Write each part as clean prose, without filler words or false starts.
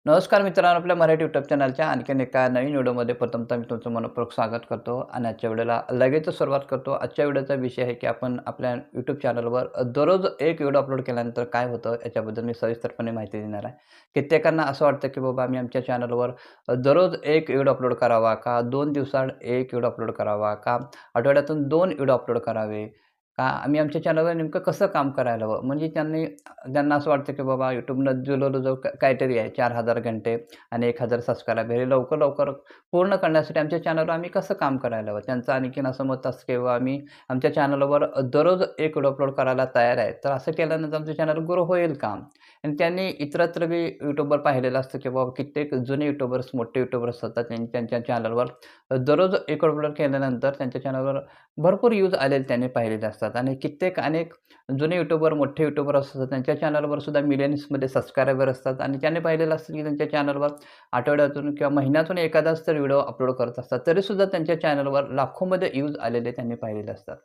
नमस्कार मित्रांनो, आपल्या मराठी यूट्यूब चॅनलच्या आणखीन एका नवीन व्हिडिओमध्ये प्रथमतः मी तुमचं मनःपूर्वक स्वागत करतो आणि आजच्या व्हिडिओला लगेचच सुरुवात करतो. आजच्या व्हिडिओचा विषय आहे की आपण आपल्या यूट्यूब चॅनलवर दररोज एक व्हिडिओ अपलोड केल्यानंतर काय होतं याच्याबद्दल मी सविस्तरपणे माहिती देणार आहे. कित्येकांना असं वाटतं की बाबा आम्ही आमच्या चॅनलवर दररोज एक व्हिडिओ अपलोड करावा का 2 दिवसाआड एक व्हिडिओ अपलोड करावा का आठवड्यातून 2 व्हिडिओ अपलोड करावे का आम्ही आमच्या चॅनलवर नेमकं कसं काम करायला हवं. म्हणजे त्यांना असं वाटतं की बाबा YouTubeनं दिलेलं जो क्रायटेरिया आहे 4,000 घंटे आणि 1,000 सबस्क्रायबर हे लवकर पूर्ण करण्यासाठी आमच्या चॅनलवर आम्ही कसं काम करायला हवं. त्यांचं आणखीन असं मत असतं की बाबा आम्ही आमच्या चॅनलवर दररोज एक व्हिडिओ अपलोड करायला तयार आहे. तर असं केल्यानंतर आमचं चॅनल ग्रो होईल का? आणि त्यांनी इतरत्र बी यूट्यूबवर पाहिलेलं असतं की बाबा कित्येक जुने यूट्यूबर्स, मोठे यूट्यूबर्स असतात त्यांनी त्यांच्या चॅनलवर दररोज एक अपलोड केल्यानंतर त्यांच्या चॅनलवर भरपूर व्ह्यूज आलेले त्यांनी पाहिलेले असतात आणि अनेक जुने यूट्यूबर, मोठे यूट्यूबर असतात त्यांच्या चॅनलवर सुद्धा मिलियन्समध्ये सबस्क्रायबर असतात आणि त्यांनी पाहिलेलं असतं की त्यांच्या चॅनलवर आठवड्यातून किंवा महिन्यातून एखादाच तर व्हिडिओ अपलोड करत असतात. तरीसुद्धा त्यांच्या चॅनलवर लाखोमध्ये व्ह्यूज आलेले त्यांनी पाहिलेले असतात.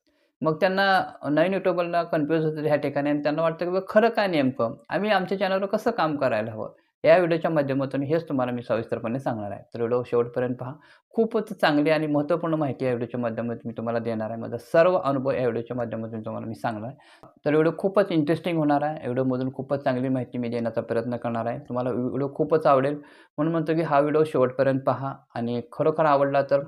मग त्यांना नवीन यूट्यूबरला कन्फ्यूज होतं ह्या ठिकाणी आणि त्यांना वाटतं की बाबा खरं काय नेमकं? आम्ही आमच्या चॅनलवर कसं काम करायला हवं? या व्हिडिओच्या माध्यमातून हेच तुम्हाला मी सविस्तरपणे सांगणार आहे. तर व्हिडिओ शेवटपर्यंत पहा. खूपच चांगली आणि महत्त्वपूर्ण माहिती या व्हिडिओच्या माध्यमातून मी तुम्हाला देणार आहे. माझा सर्व अनुभव या व्हिडिओच्या माध्यमातून तुम्हाला मी सांगणार आहे. तर व्हिडिओ खूपच इंटरेस्टिंग होणार आहे. व्हिडिओमधून खूपच चांगली माहिती मी देण्याचा प्रयत्न करणार आहे. तुम्हाला व्हिडिओ खूपच आवडेल. म्हणून म्हणतो की हा व्हिडिओ शेवटपर्यंत पहा आणि खरोखर आवडला तर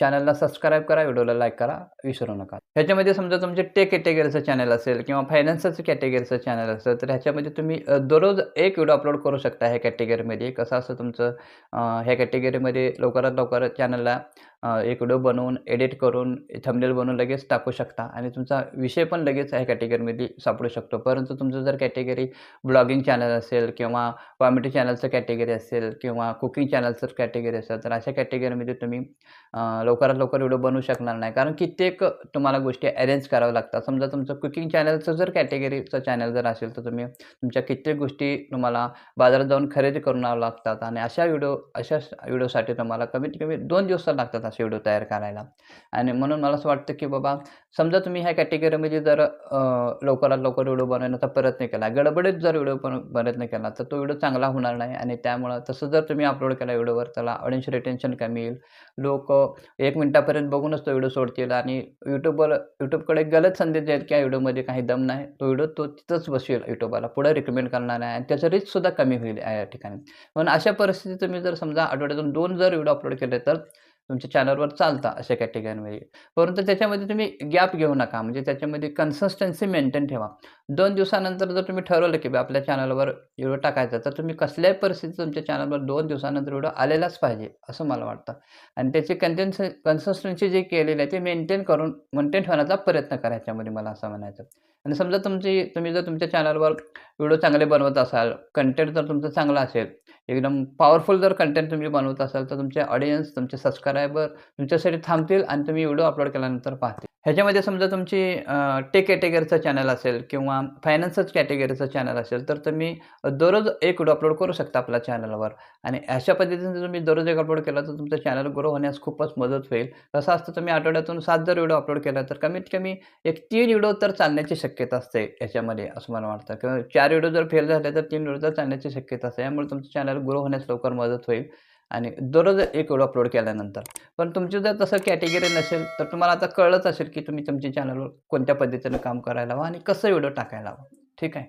चॅनलला सबस्क्राईब करा, व्हिडिओला लाईक करा विसरू नका. ह्याच्यामध्ये समजा तुमचे टेक कॅटेगरीचं चॅनल असेल किंवा फायनान्सचं कॅटेगरीचं चॅनल असेल, तर ह्याच्यामध्ये तुम्ही दररोज एक व्हिडिओ अपलोड करू शकता ह्या कॅटेगरीमध्ये. कसं असतं तुमचं ह्या कॅटेगरीमध्ये लवकरात लवकर चॅनलला एक व्हिडिओ बनवून, एडिट करून, थंबनेल बनवून लगेच टाकू शकता आणि तुमचा विषय पण लगेच ह्या कॅटेगरीमध्ये सापडू शकतो. परंतु तुमचं जर कॅटेगरी ब्लॉगिंग चॅनल असेल किंवा कॉमेडी चॅनलचं कॅटेगरी असेल किंवा कुकिंग चॅनलचं कॅटेगरी असेल, तर अशा कॅटेगरीमध्ये तुम्ही लवकरात लवकर व्हिडिओ बनवू शकणार नाही. कारण कित्येक तुम्हाला गोष्टी अरेंज कराव्या लागतात. समजा तुमचं कुकिंग चॅनलचं जर कॅटेगरीचं चॅनल जर असेल, तर तुम्ही तुमच्या कित्येक गोष्टी तुम्हाला बाजारात जाऊन खरेदी करून आणाव्या लागतात आणि अशा व्हिडिओसाठी तुम्हाला कमीत कमी 2 दिवस लागतात असे व्हिडिओ तयार करायला. आणि म्हणून मला असं वाटतं, की बाबा समजा तुम्ही ह्या कॅटेगरीमध्ये जर लवकरात लवकर व्हिडिओ बनवण्याचा प्रयत्न केला, गडबडीत जर व्हिडिओ प्रयत्न केला, तर तो व्हिडिओ चांगला होणार नाही आणि त्यामुळं तसं जर तुम्ही अपलोड केला व्हिडिओवर, त्याला ऑडियन्स रिटेन्शन कमी येईल. लोकं 1 मिनिटापर्यंत बघूनच तो व्हिडिओ सोडतील आणि यूट्यूबकडे गलत संदेश देईल, की या व्हिडिओमध्ये काही दम नाही. तो व्हिडिओ तो तिथंच बसवेल यूट्यूबला. पुढे रिकमेंड करणार नाही आणि त्याचं रीचसुद्धा कमी होईल या ठिकाणी. म्हणून अशा परिस्थितीत तुम्ही जर समजा आठवड्यातून 2 जर व्हिडिओ अपलोड केले, तर तुमच्या चॅनलवर चालतात अशा कॅटेगरीमध्ये. परंतु त्याच्यामध्ये तुम्ही गॅप घेऊ नका. म्हणजे त्याच्यामध्ये कन्सिस्टन्सी मेंटेन ठेवा. 2 दिवसानंतर जर तुम्ही ठरवलं, की बा आपल्या चॅनलवर व्हिडिओ टाकायचा, तर तुम्ही कसल्याही परिस्थितीत तुमच्या चॅनलवर 2 दिवसानंतर व्हिडिओ आलेलाच पाहिजे, असं मला वाटतं. आणि त्याची कन्सिस्टन्सी जी केलेली आहे, ती मेंटेन ठेवण्याचा प्रयत्न करा ह्याच्यामध्ये मला असं म्हणायचं. आणि समजा तुम्ही जर तुमच्या चॅनलवर व्हिडिओ चांगले बनवत असाल, कंटेंट जर तुमचं चांगलं असेल, एकदम पॉवरफुल जर कंटेंट तुम्ही बनवत असाल, तर तुमचे ऑडियन्स, तुमचे सबस्क्रायबर तुमच्यासाठी थांबतील आणि तुम्ही व्हिडिओ अपलोड केल्यानंतर पाहतील. ह्याच्यामध्ये समजा तुमची टेक कॅटेगरीचं चॅनल असेल किंवा फायनान्सच कॅटेगरीचं चॅनल असेल, तर तुम्ही दररोज एक व्हिडिओ अपलोड करू शकता आपल्या चॅनलवर आणि अशा पद्धतीने जर तुम्ही दररोज एक अपलोड केला, तर तुमचं चॅनल ग्रो होण्यास खूपच मदत होईल. कसं असतं तुम्ही आठवड्यातून 7 जर व्हिडिओ अपलोड केला, तर कमीत कमी एक 3 व्हिडिओ तर चालण्याची शक्यता असते याच्यामध्ये असं मला वाटतं किंवा 4 व्हिडिओ जर फेल झाले, तर 3 व्हिडिओ तर चालण्याची शक्यता असते. यामुळे तुमचं चॅनल ग्रो होण्यास लवकर मदत होईल आणि दररोज एक व्हिडिओ अपलोड केल्यानंतर. पण तुमची जर तसं कॅटेगरी नसेल, तर तुम्हाला आता कळलंच असेल, की तुम्ही तुमच्या चॅनलवर कोणत्या पद्धतीनं काम करायला हवं आणि कसं व्हिडिओ टाकायला हवं. ठीक आहे.